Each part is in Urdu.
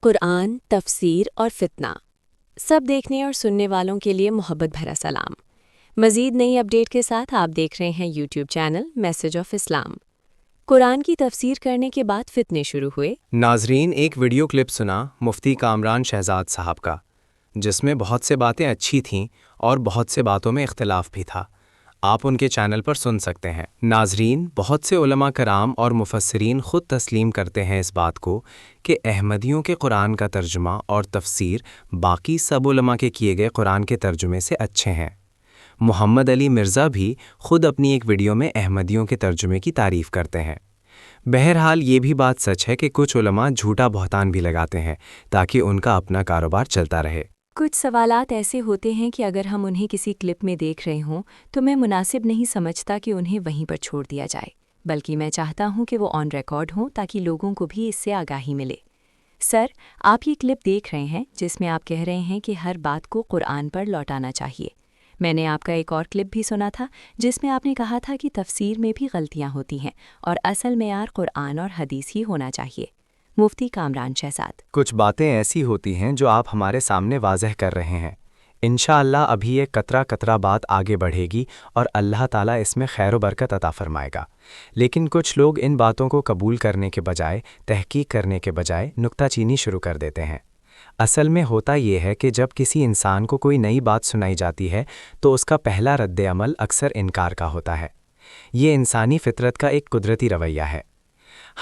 قرآن، تفسیر اور فتنہ، سب دیکھنے اور سننے والوں کے لیے محبت بھرا سلام۔ مزید نئی اپڈیٹ کے ساتھ آپ دیکھ رہے ہیں یوٹیوب چینل میسج آف اسلام۔ قرآن کی تفسیر کرنے کے بعد فتنے شروع ہوئے۔ ناظرین، ایک ویڈیو کلپ سنا مفتی کامران شہزاد صاحب کا، جس میں بہت سے باتیں اچھی تھیں اور بہت سے باتوں میں اختلاف بھی تھا۔ آپ ان کے چینل پر سن سکتے ہیں۔ ناظرین، بہت سے علماء کرام اور مفسرین خود تسلیم کرتے ہیں اس بات کو کہ احمدیوں کے قرآن کا ترجمہ اور تفسیر باقی سب علماء کے کیے گئے قرآن کے ترجمے سے اچھے ہیں۔ محمد علی مرزا بھی خود اپنی ایک ویڈیو میں احمدیوں کے ترجمے کی تعریف کرتے ہیں۔ بہرحال یہ بھی بات سچ ہے کہ کچھ علماء جھوٹا بہتان بھی لگاتے ہیں تاکہ ان کا اپنا کاروبار چلتا رہے۔ کچھ سوالات ایسے ہوتے ہیں کہ اگر ہم انہیں کسی کلپ میں دیکھ رہے ہوں تو میں مناسب نہیں سمجھتا کہ انہیں وہیں پر چھوڑ دیا جائے، بلکہ میں چاہتا ہوں کہ وہ آن ریکارڈ ہوں تاکہ لوگوں کو بھی اس سے آگاہی ملے۔ سر، آپ یہ کلپ دیکھ رہے ہیں جس میں آپ کہہ رہے ہیں کہ ہر بات کو قرآن پر لوٹانا چاہیے۔ میں نے آپ کا ایک اور کلپ بھی سنا تھا جس میں آپ نے کہا تھا کہ تفسیر میں بھی غلطیاں ہوتی ہیں اور اصل معیار قرآن اور حدیث ہی ہونا چاہیے۔ مفتی کامران شہزاد: کچھ باتیں ایسی ہوتی ہیں جو آپ ہمارے سامنے واضح کر رہے ہیں۔ انشاءاللہ ابھی یہ قطرہ قطرہ بات آگے بڑھے گی اور اللہ تعالیٰ اس میں خیر و برکت عطا فرمائے گا، لیکن کچھ لوگ ان باتوں کو قبول کرنے کے بجائے، تحقیق کرنے کے بجائے نکتہ چینی شروع کر دیتے ہیں۔ اصل میں ہوتا یہ ہے کہ جب کسی انسان کو کوئی نئی بات سنائی جاتی ہے تو اس کا پہلا رد عمل اکثر انکار کا ہوتا ہے۔ یہ انسانی فطرت کا ایک قدرتی رویہ ہے۔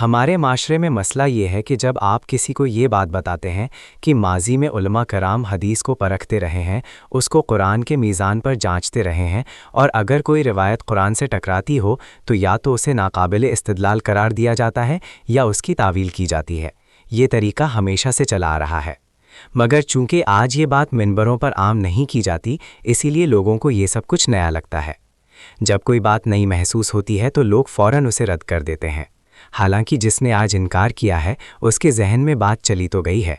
ہمارے معاشرے میں مسئلہ یہ ہے کہ جب آپ کسی کو یہ بات بتاتے ہیں کہ ماضی میں علماء کرام حدیث کو پرکھتے رہے ہیں، اس کو قرآن کے میزان پر جانچتے رہے ہیں، اور اگر کوئی روایت قرآن سے ٹکراتی ہو تو یا تو اسے ناقابل استدلال قرار دیا جاتا ہے یا اس کی تعویل کی جاتی ہے۔ یہ طریقہ ہمیشہ سے چلا آ رہا ہے، مگر چونکہ آج یہ بات منبروں پر عام نہیں کی جاتی، اسی لیے لوگوں کو یہ سب کچھ نیا لگتا ہے۔ جب کوئی بات نئی محسوس ہوتی ہے تو لوگ فوراً اسے رد کر دیتے ہیں، حالانکہ جس نے آج انکار کیا ہے اس کے ذہن میں بات چلی تو گئی ہے۔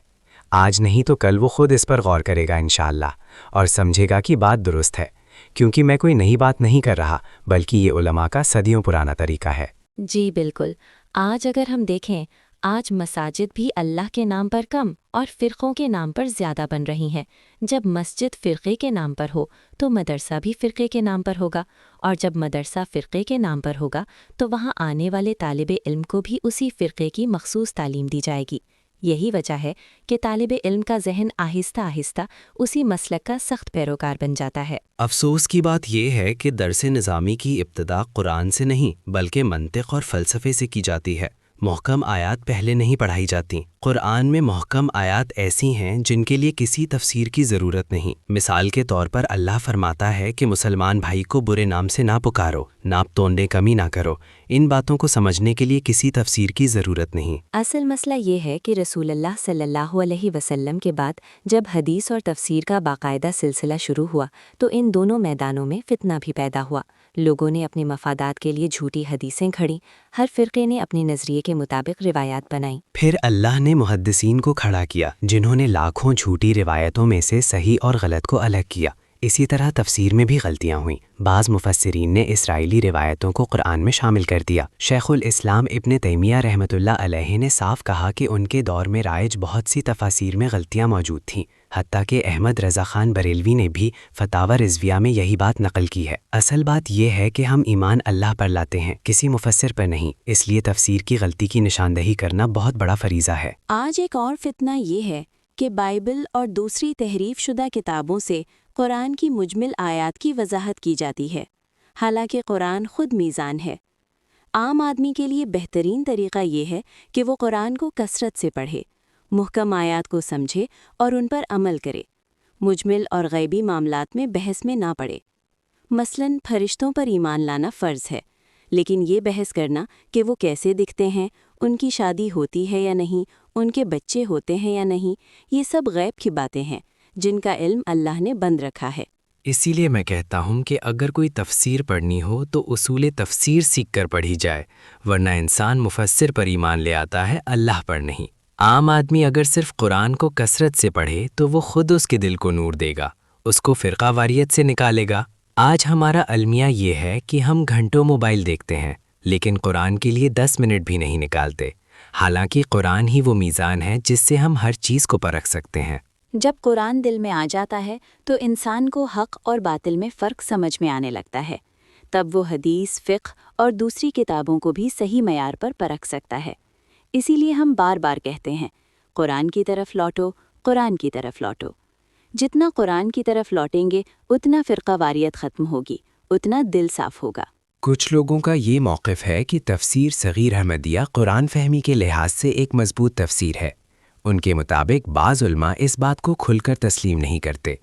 آج نہیں تو کل وہ خود اس پر غور کرے گا انشاءاللہ، اور سمجھے گا کہ بات درست ہے، کیونکہ میں کوئی نئی بات نہیں کر رہا بلکہ یہ علماء کا صدیوں پرانا طریقہ ہے۔ جی بالکل۔ آج اگر ہم دیکھیں، آج مساجد بھی اللہ کے نام پر کم اور فرقوں کے نام پر زیادہ بن رہی ہیں۔ جب مسجد فرقے کے نام پر ہو تو مدرسہ بھی فرقے کے نام پر ہوگا، اور جب مدرسہ فرقے کے نام پر ہوگا تو وہاں آنے والے طالب علم کو بھی اسی فرقے کی مخصوص تعلیم دی جائے گی۔ یہی وجہ ہے کہ طالب علم کا ذہن آہستہ آہستہ اسی مسلک کا سخت پیروکار بن جاتا ہے۔ افسوس کی بات یہ ہے کہ درس نظامی کی ابتدا قرآن سے نہیں بلکہ منطق اور فلسفے سے کی جاتی ہے۔ محکم آیات پہلے نہیں پڑھائی جاتی۔ قرآن میں محکم آیات ایسی ہیں جن کے لیے کسی تفسیر کی ضرورت نہیں۔ مثال کے طور پر اللہ فرماتا ہے کہ مسلمان بھائی کو برے نام سے نہ پکارو، ناپ توننے کمی نہ کرو۔ ان باتوں کو سمجھنے کے لیے کسی تفسیر کی ضرورت نہیں۔ اصل مسئلہ یہ ہے کہ رسول اللہ صلی اللہ علیہ وسلم کے بعد جب حدیث اور تفسیر کا باقاعدہ سلسلہ شروع ہوا تو ان دونوں میدانوں میں فتنہ بھی پیدا ہوا۔ لوگوں نے اپنے مفادات کے لیے جھوٹی حدیثیں گھڑیں، ہر فرقے نے اپنے نظریے کے مطابق روایات بنائیں۔ پھر اللہ نے محدثین کو کھڑا کیا جنہوں نے لاکھوں جھوٹی روایتوں میں سے صحیح اور غلط کو الگ کیا۔ اسی طرح تفسیر میں بھی غلطیاں ہوئیں۔ بعض مفسرین نے اسرائیلی روایتوں کو قرآن میں شامل کر دیا۔ شیخ الاسلام ابن تیمیہ رحمۃ اللہ علیہ نے صاف کہا کہ ان کے دور میں رائج بہت سی تفاسیر میں غلطیاں موجود تھیں، حتیٰ کہ احمد رضا خان بریلوی نے بھی فتاوی رضویہ میں یہی بات نقل کی ہے۔ اصل بات یہ ہے کہ ہم ایمان اللہ پر لاتے ہیں، کسی مفسر پر نہیں، اس لیے تفسیر کی غلطی کی نشاندہی کرنا بہت بڑا فریضہ ہے۔ آج ایک اور فتنہ یہ ہے کہ بائبل اور دوسری تحریف شدہ کتابوں سے قرآن کی مجمل آیات کی وضاحت کی جاتی ہے، حالانکہ قرآن خود میزان ہے۔ عام آدمی کے لیے بہترین طریقہ یہ ہے کہ وہ قرآن کو کثرت سے پڑھے، محکم آیات کو سمجھے اور ان پر عمل کرے، مجمل اور غیبی معاملات میں بحث میں نہ پڑے۔ مثلاً فرشتوں پر ایمان لانا فرض ہے، لیکن یہ بحث کرنا کہ وہ کیسے دکھتے ہیں، ان کی شادی ہوتی ہے یا نہیں، ان کے بچے ہوتے ہیں یا نہیں، یہ سب غیب کی باتیں ہیں جن کا علم اللہ نے بند رکھا ہے۔ اسی لیے میں کہتا ہوں کہ اگر کوئی تفسیر پڑھنی ہو تو اصول تفسیر سیکھ کر پڑھی جائے، ورنہ انسان مفسر پر ایمان لے آتا ہے، اللہ پر نہیں۔ عام آدمی اگر صرف قرآن کو کثرت سے پڑھے تو وہ خود اس کے دل کو نور دے گا، اس کو فرقہ واریت سے نکالے گا۔ آج ہمارا المیہ یہ ہے کہ ہم گھنٹوں موبائل دیکھتے ہیں لیکن قرآن کے لیے 10 منٹ بھی نہیں نکالتے۔ حالانکہ قرآن ہی وہ میزان ہے جس سے ہم ہر چیز کو پرکھ سکتے ہیں۔ جب قرآن دل میں آ جاتا ہے تو انسان کو حق اور باطل میں فرق سمجھ میں آنے لگتا ہے، تب وہ حدیث، فقہ اور دوسری کتابوں کو بھی صحیح معیار پر پرکھ سکتا ہے۔ اسی لیے ہم بار بار کہتے ہیں، قرآن کی طرف لوٹو، قرآن کی طرف لوٹو۔ جتنا قرآن کی طرف لوٹیں گے اتنا فرقہ واریت ختم ہوگی، اتنا دل صاف ہوگا۔ کچھ لوگوں کا یہ موقف ہے کہ تفسیر صغیر احمدیہ قرآن فہمی کے لحاظ سے ایک مضبوط تفسیر ہے۔ ان کے مطابق بعض علماء اس بات کو کھل کر تسلیم نہیں کرتے،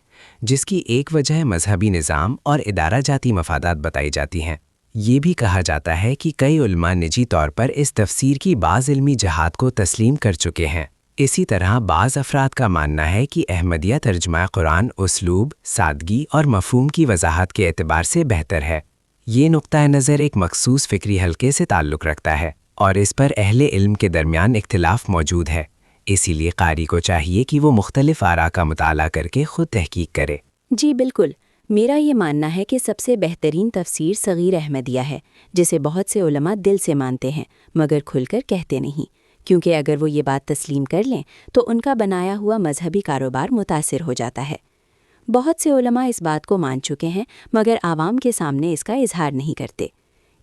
جس کی ایک وجہ مذہبی نظام اور ادارہ جاتی مفادات بتائی جاتی ہیں۔ یہ بھی کہا جاتا ہے کہ کئی علماء نجی طور پر اس تفسیر کی بعض علمی جہات کو تسلیم کر چکے ہیں۔ اسی طرح بعض افراد کا ماننا ہے کہ احمدیہ ترجمہ قرآن اسلوب، سادگی اور مفہوم کی وضاحت کے اعتبار سے بہتر ہے۔ یہ نقطہ نظر ایک مخصوص فکری حلقے سے تعلق رکھتا ہے اور اس پر اہل علم کے درمیان اختلاف موجود ہے، اسی لیے قاری کو چاہیے کہ وہ مختلف آراء کا مطالعہ کر کے خود تحقیق کرے۔ جی بالکل، میرا یہ ماننا ہے کہ سب سے بہترین تفسیر صغیر احمدیہ ہے، جسے بہت سے علماء دل سے مانتے ہیں مگر کھل کر کہتے نہیں، کیونکہ اگر وہ یہ بات تسلیم کر لیں تو ان کا بنایا ہوا مذہبی کاروبار متاثر ہو جاتا ہے۔ بہت سے علماء اس بات کو مان چکے ہیں مگر عوام کے سامنے اس کا اظہار نہیں کرتے۔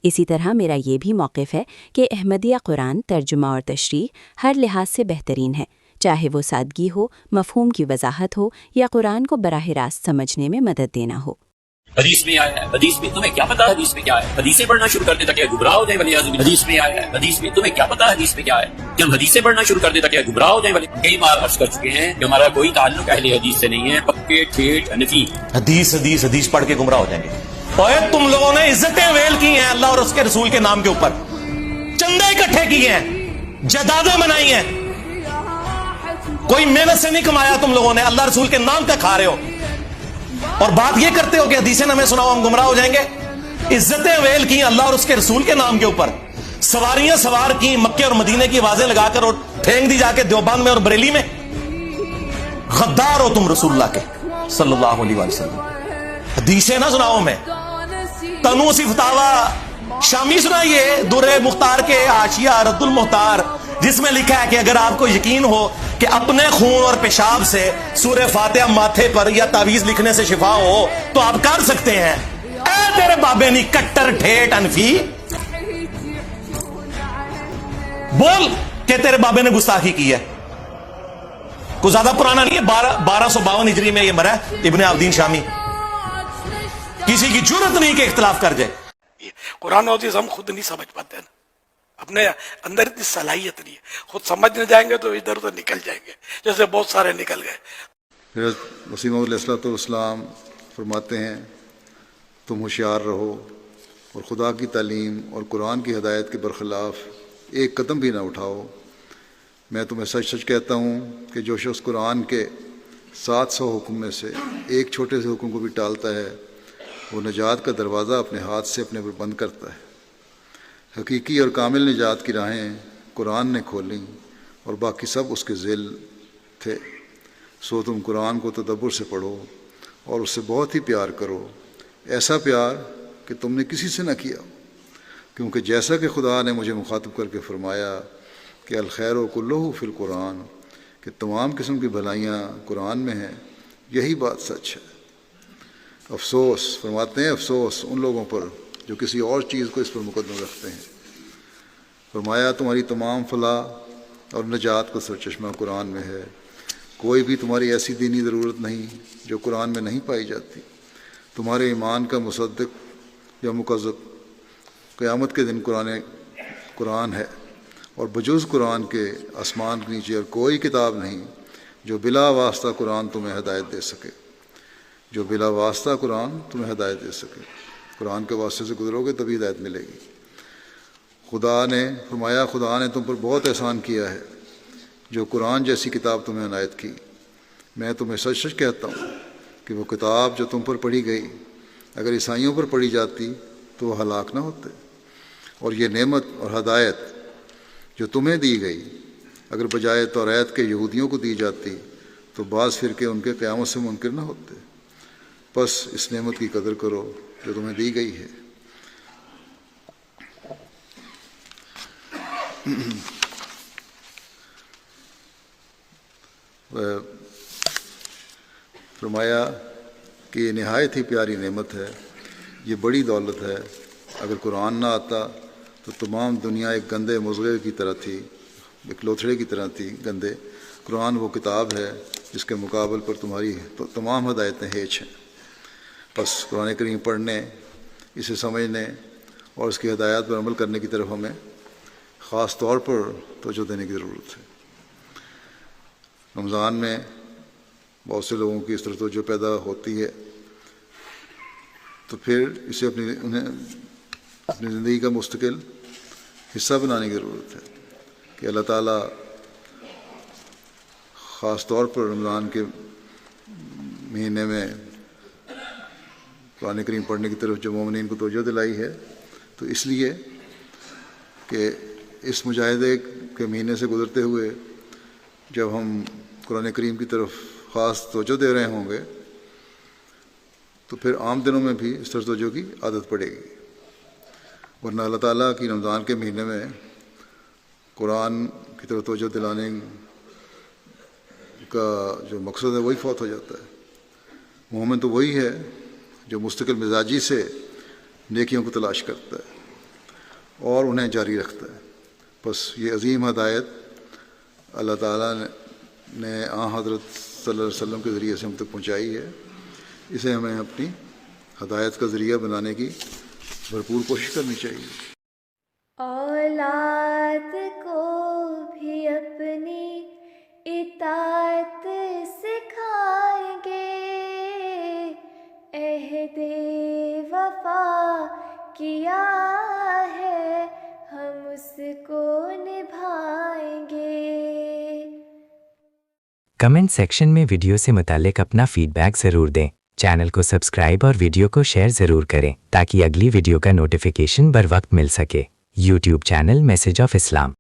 اسی طرح میرا یہ بھی موقف ہے کہ احمدیہ قرآن ترجمہ اور تشریح ہر لحاظ سے بہترین ہے، چاہے وہ سادگی ہو، مفہوم کی وضاحت ہو یا قرآن کو براہ راست سمجھنے میں مدد دینا ہو۔ حدیث میں آیا ہے، حدیث میں تمہیں کیا پتا حدیث میں کیا ہے؟ حدیثیں پڑھنا شروع کر دیتا کہ گمراہ ہو جائے ولیعاذ باللہ۔ حدیث میں آیا ہے، حدیث میں تمہیں کیا پتا حدیث میں کیا ہے؟ کہ ہم حدیثیں پڑھنا شروع کر دیتا کہ گمراہ ہو جائے ولیعاذ۔ کئی بار عرض کر چکے ہیں کہ ہمارا کوئی تعلق اہل حدیث سے نہیں ہے، پکے ٹھیٹ حنفی۔ حدیث حدیث حدیث پڑھ کے گمراہ ہو جائیں گے۔ اوے تم لوگوں نے عزتیں ویل کی ہیں اللہ اور اس کے رسول کے نام کے اوپر، چندے اکٹھے کیے ہیں، جائیدادیں بنائی ہیں، کوئی محنت سے نہیں کمایا تم لوگوں نے، اللہ رسول کے نام کا کھا رہے ہو اور بات یہ کرتے ہو کہ حدیثیں ہمیں سناؤ ہم گمراہ ہو جائیں گے۔ عزتیں ویل کی اللہ اور اس کے رسول کے نام کے اوپر، سواریاں سوار کی مکے اور مدینے کی آوازیں لگا کر اور پھینک دی جا کے دیوبند میں اور بریلی میں۔ غدار ہو تم رسول اللہ کے صلی اللہ علیہ وسلم۔ حدیثیں نہ سناؤ میں، تنوسی فتاوی شامی سنائیے، در مختار کے حاشیہ رد المختار، جس میں لکھا ہے کہ اگر آپ کو یقین ہو کہ اپنے خون اور پیشاب سے سورہ فاتحہ ماتھے پر یا تعویذ لکھنے سے شفا ہو تو آپ کر سکتے ہیں۔ اے تیرے بابے نہیں کٹر ٹھیٹ انفی، بول کہ تیرے بابے نے گستاخی کی ہے۔ کوئی زیادہ پرانا نہیں ہے، 1252 ہجری میں یہ مرا ہے ابن عابدین شامی۔ کسی کی جرت نہیں کہ اختلاف کر جائے۔ قرآن و حدیث ہم خود نہیں سمجھ پاتے ہیں، اپنے اندر اتنی صلاحیت نہیں ہے، خود سمجھنے جائیں گے تو ادھر ادھر نکل جائیں گے، جیسے بہت سارے نکل گئے۔ حضرت وسیم علیہ الصلوۃ والسلام فرماتے ہیں تم ہوشیار رہو اور خدا کی تعلیم اور قرآن کی ہدایت کے برخلاف ایک قدم بھی نہ اٹھاؤ۔ میں تمہیں سچ سچ کہتا ہوں کہ جو شخص قرآن کے 700 حکم میں سے ایک چھوٹے سے حکم کو بھی ٹالتا ہے وہ نجات کا دروازہ اپنے ہاتھ سے اپنے پر بند کرتا ہے۔ حقیقی اور کامل نجات کی راہیں قرآن نے کھولیں اور باقی سب اس کے ذیل تھے، سو تم قرآن کو تدبر سے پڑھو اور اس سے بہت ہی پیار کرو، ایسا پیار کہ تم نے کسی سے نہ کیا، کیونکہ جیسا کہ خدا نے مجھے مخاطب کر کے فرمایا کہ الخیر و کلہ فی القرآن، کہ تمام قسم کی بھلائیاں قرآن میں ہیں، یہی بات سچ ہے۔ افسوس فرماتے ہیں، افسوس ان لوگوں پر جو کسی اور چیز کو اس پر مقدم رکھتے ہیں۔ فرمایا تمہاری تمام فلاح اور نجات کا سرچشمہ قرآن میں ہے، کوئی بھی تمہاری ایسی دینی ضرورت نہیں جو قرآن میں نہیں پائی جاتی۔ تمہارے ایمان کا مصدق یا مکذب قیامت کے دن قرآن ہے، اور بجز قرآن کے آسمان کے نیچے اور کوئی کتاب نہیں جو بلا واسطہ قرآن تمہیں ہدایت دے سکے، جو بلا واسطہ قرآن تمہیں ہدایت دے سکے۔ قرآن کے واسطے سے گزرو گے تبھی ہدایت ملے گی۔ خدا نے فرمایا خدا نے تم پر بہت احسان کیا ہے جو قرآن جیسی کتاب تمہیں عنایت کی۔ میں تمہیں سچ سچ کہتا ہوں کہ وہ کتاب جو تم پر پڑھی گئی اگر عیسائیوں پر پڑھی جاتی تو وہ ہلاک نہ ہوتے، اور یہ نعمت اور ہدایت جو تمہیں دی گئی اگر بجائے توریت کے یہودیوں کو دی جاتی تو بعض فرقے ان کے قیامت سے منکر نہ ہوتے۔ بس اس نعمت کی قدر کرو جو تمہیں دی گئی ہے۔ فرمایا کہ یہ نہایت ہی پیاری نعمت ہے، یہ بڑی دولت ہے، اگر قرآن نہ آتا تو تمام دنیا ایک گندے مضغے کی طرح تھی، ایک لوتھڑے کی طرح تھی گندے۔ قرآن وہ کتاب ہے جس کے مقابل پر تمہاری تمام ہدایتیں ہیچ ہیں۔ بس قرآن کریم پڑھنے، اسے سمجھنے اور اس کی ہدایات پر عمل کرنے کی طرف ہمیں خاص طور پر توجہ دینے کی ضرورت ہے۔ رمضان میں بہت سے لوگوں کی اس طرح توجہ پیدا ہوتی ہے، تو پھر اسے اپنی زندگی کا مستقل حصہ بنانے کی ضرورت ہے کہ اللہ تعالیٰ خاص طور پر رمضان کے مہینے میں قرآن کریم پڑھنے کی طرف جو مومنین کو توجہ دلائی ہے، تو اس لیے کہ اس مجاہدے کے مہینے سے گزرتے ہوئے جب ہم قرآن کریم کی طرف خاص توجہ دے رہے ہوں گے تو پھر عام دنوں میں بھی اس طرح توجہ کی عادت پڑے گی، ورنہ اللہ تعالیٰ کی رمضان کے مہینے میں قرآن کی طرف توجہ دلانے کا جو مقصد ہے وہی فوت ہو جاتا ہے۔ مومن تو وہی ہے جو مستقل مزاجی سے نیکیوں کو تلاش کرتا ہے اور انہیں جاری رکھتا ہے۔ بس یہ عظیم ہدایت اللہ تعالیٰ نے حضرت صلی اللہ علیہ وسلم کے ذریعے سے ہم تک پہنچائی ہے، اسے ہمیں اپنی ہدایت کا ذریعہ بنانے کی بھرپور کوشش کرنی چاہیے۔ اولاد کو بھی اپنی اطاعت سکھائیں گے، عہد وفا کیا ہے ہم اس کو نبھائیں گے۔ کمنٹ سیکشن میں ویڈیو سے متعلق اپنا فیڈ بیک ضرور دیں۔ چینل کو سبسکرائب اور ویڈیو کو شیئر ضرور کریں تاکہ اگلی ویڈیو کا نوٹیفیکیشن بر وقت مل سکے۔ YouTube channel message of Islam.